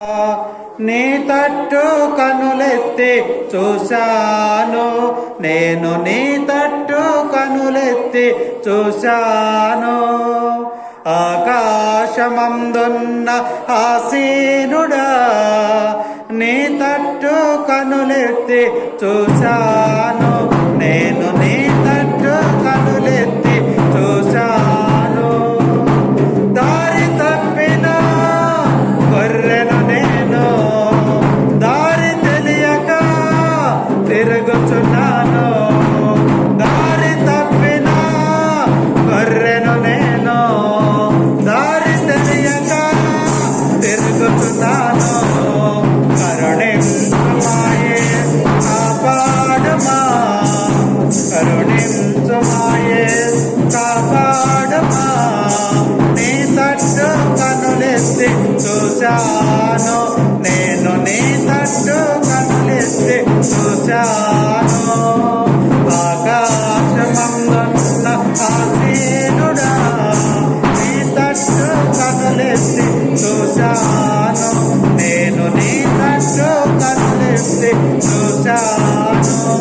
నీ తట్టు కనులెత్తి చూశాను, నేను నీ తట్టు కనులెత్తి చూశాను. ఆకాశమందున్న ఆసీనుడా, నీ తట్టు కనులెత్తి చూశాను, నేను నీ తట్టు కనులెత్తి చూశాను. దారి తప్పిన గొర్రెను నేను, దారి తెలియక తిరుగుచున్నాను. దారి తప్పిన గొర్రెను నేను, దారి తెలియక తిరుగుచున్నాను. కరుణించుమాయే కాపాడుమా, కరుణించుమాయే కాపాడుమా. నీ తట్టు కనులెత్తి చూశాను, నేను నీ తట్టు కనులెత్తి చూశాను. ఆకాశమందున్న ఆసీనుడా, నీ తట్టు కనులెత్తి చూశాను, నేను నీ తట్టు కనులెత్తి చూశాను.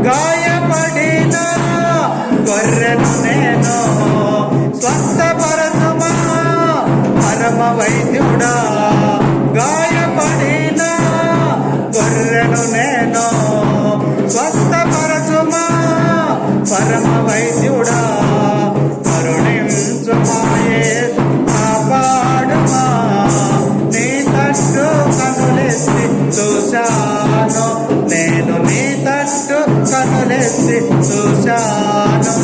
గాయపడిన గొర్రెను నేను, స్వస్థపరచుమా పరమ వైద్యుడా. గాయపడిన గొర్రెను నేను, స్వస్థపరచుమా పరమ వైద్యుడా. కరుణించుమాయే కాపాడుమా, నీ తట్టు కనులెత్తి చూశాను, నేను నీ తట్టు కనులెత్తి చూశాను.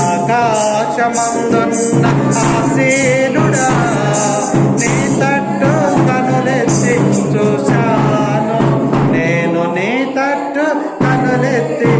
ఆకాశమందున్న ఆసీనుడా, నీ తట్టు కనులెత్తి చూశాను, నేను నీ తట్టు కనులెత్తి